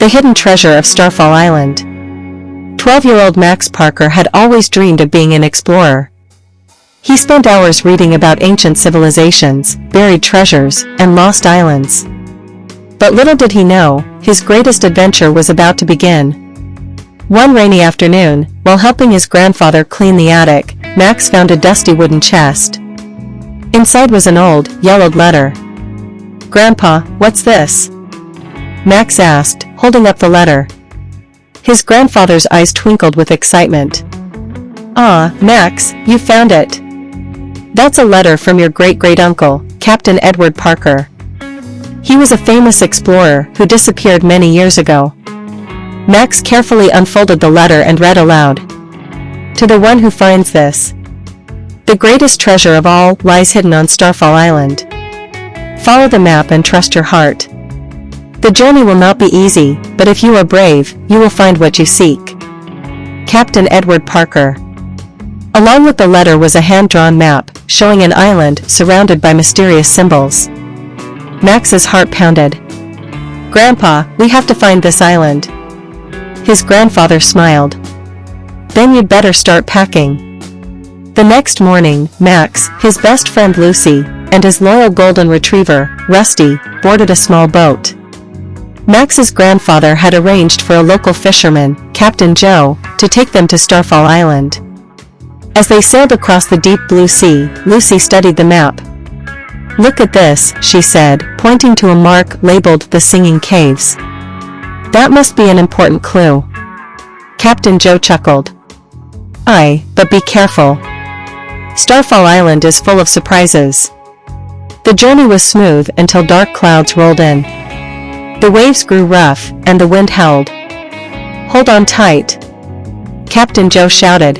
The hidden treasure of Starfall Island. 12-year-old Max Parker had always dreamed of being an explorer. He spent hours reading about ancient civilizations, buried treasures, and lost islands. But little did he know, his greatest adventure was about to begin. One rainy afternoon, while helping his grandfather clean the attic, Max found a dusty wooden chest. Inside was an old, yellowed letter. "Grandpa, what's this?" Max asked, holding up the letter. His grandfather's eyes twinkled with excitement. "Ah, Max, you found it. That's a letter from your great-great-uncle, Captain Edward Parker. He was a famous explorer who disappeared many years ago." Max carefully unfolded the letter and read aloud. "To the one who finds this. The greatest treasure of all lies hidden on Starfall Island. Follow the map and trust your heart. The journey will not be easy, but if you are brave, you will find what you seek. Captain Edward Parker." Along with the letter was a hand-drawn map, showing an island surrounded by mysterious symbols. Max's heart pounded. "Grandpa, we have to find this island." His grandfather smiled. "Then you'd better start packing." The next morning, Max, his best friend Lucy, and his loyal golden retriever, Rusty, boarded a small boat. Max's grandfather had arranged for a local fisherman, Captain Joe, to take them to Starfall Island. As they sailed across the deep blue sea, Lucy studied the map. "Look at this," she said, pointing to a mark labeled the Singing Caves. "That must be an important clue." Captain Joe chuckled. "Aye, but be careful. Starfall Island is full of surprises." The journey was smooth until dark clouds rolled in. The waves grew rough, and the wind howled. "Hold on tight," Captain Joe shouted.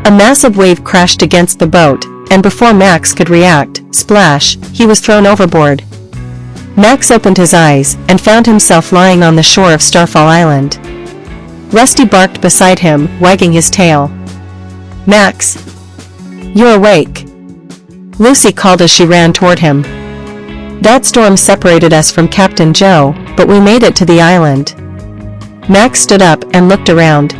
A massive wave crashed against the boat, and before Max could react, splash, he was thrown overboard. Max opened his eyes, and found himself lying on the shore of Starfall Island. Rusty barked beside him, wagging his tail. "Max! You're awake!" Lucy called as she ran toward him. "That storm separated us from Captain Joe, but we made it to the island." Max stood up and looked around.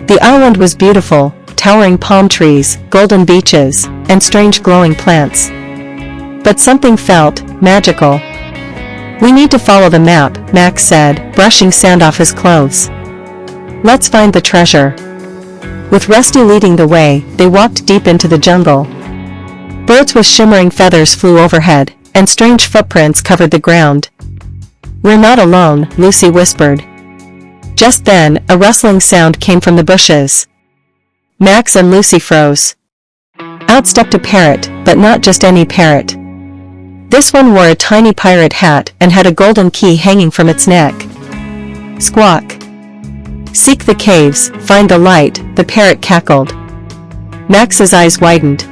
The island was beautiful, towering palm trees, golden beaches, and strange glowing plants. But something felt magical. "We need to follow the map," Max said, brushing sand off his clothes. "Let's find the treasure." With Rusty leading the way, they walked deep into the jungle. Birds with shimmering feathers flew overhead, and strange footprints covered the ground. "We're not alone," Lucy whispered. Just then, a rustling sound came from the bushes. Max and Lucy froze. Out stepped a parrot, but not just any parrot. This one wore a tiny pirate hat and had a golden key hanging from its neck. Squawk. "Seek the caves, find the light," the parrot cackled. Max's eyes widened.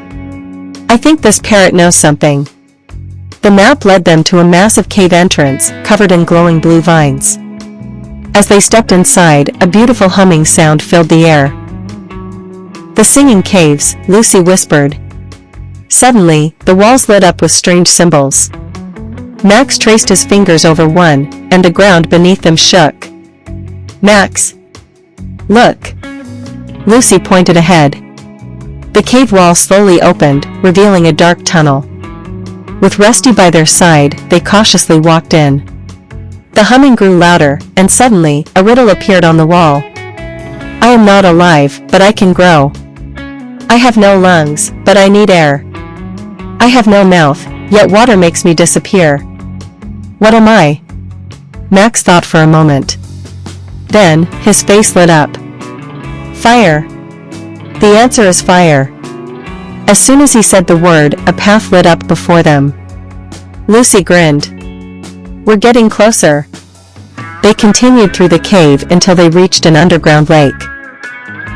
"I think this parrot knows something." The map led them to a massive cave entrance, covered in glowing blue vines. As they stepped inside, a beautiful humming sound filled the air. "The Singing Caves," Lucy whispered. Suddenly, the walls lit up with strange symbols. Max traced his fingers over one, and the ground beneath them shook. "Max! Look!" Lucy pointed ahead. The cave wall slowly opened, revealing a dark tunnel. With Rusty by their side, they cautiously walked in. The humming grew louder, and suddenly, a riddle appeared on the wall. "I am not alive, but I can grow. I have no lungs, but I need air. I have no mouth, yet water makes me disappear. What am I?" Max thought for a moment. Then, his face lit up. "Fire. The answer is fire." As soon as he said the word, a path lit up before them. Lucy grinned. "We're getting closer." They continued through the cave until they reached an underground lake.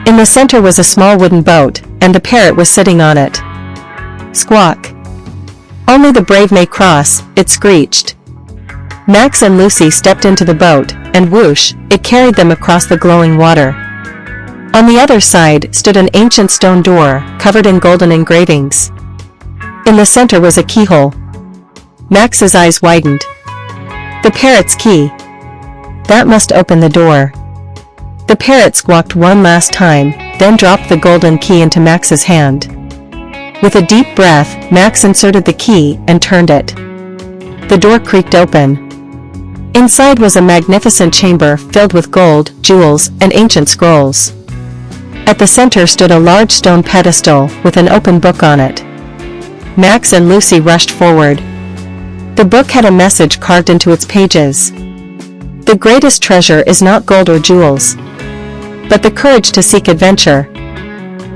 In the center was a small wooden boat, and the parrot was sitting on it. Squawk. "Only the brave may cross," it screeched. Max and Lucy stepped into the boat, and whoosh, it carried them across the glowing water. On the other side stood an ancient stone door, covered in golden engravings. In the center was a keyhole. Max's eyes widened. The parrot's key. That must open the door. The parrot squawked one last time, then dropped the golden key into Max's hand. With a deep breath, Max inserted the key and turned it. The door creaked open. Inside was a magnificent chamber filled with gold, jewels, and ancient scrolls. At the center stood a large stone pedestal with an open book on it. Max and Lucy rushed forward. The book had a message carved into its pages. The greatest treasure is not gold or jewels, but the courage to seek adventure,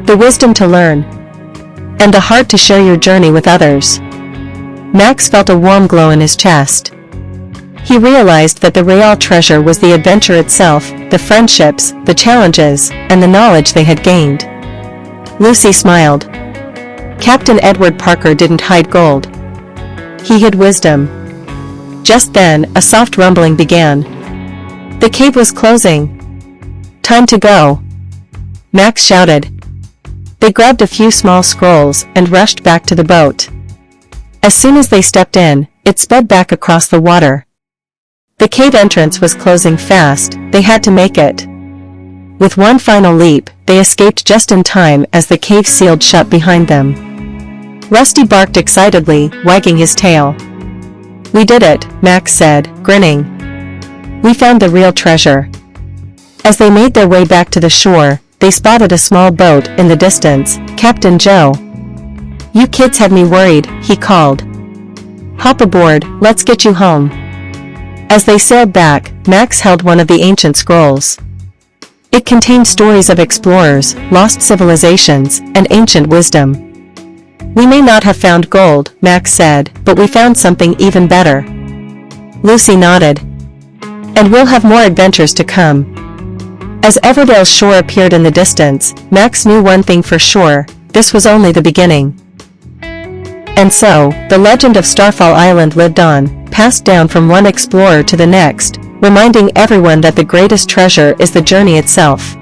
the wisdom to learn, and the heart to share your journey with others. Max felt a warm glow in his chest. He realized that the real treasure was the adventure itself, the friendships, the challenges, and the knowledge they had gained. Lucy smiled. Captain Edward Parker didn't hide gold. He hid wisdom. Just then, a soft rumbling began. The cave was closing. Time to go, Max shouted. They grabbed a few small scrolls and rushed back to the boat. As soon as they stepped in, it sped back across the water. The cave entrance was closing fast, they had to make it. With one final leap, they escaped just in time as the cave sealed shut behind them. Rusty barked excitedly, wagging his tail. We did it, Max said, grinning. We found the real treasure. As they made their way back to the shore, they spotted a small boat in the distance. Captain Joe. You kids had me worried, he called. Hop aboard, let's get you home. As they sailed back, Max held one of the ancient scrolls. It contained stories of explorers, lost civilizations, and ancient wisdom. We may not have found gold, Max said, but we found something even better. Lucy nodded. And we'll have more adventures to come. As Everdale's shore appeared in the distance, Max knew one thing for sure, this was only the beginning. And so, the legend of Starfall Island lived on, passed down from one explorer to the next, reminding everyone that the greatest treasure is the journey itself.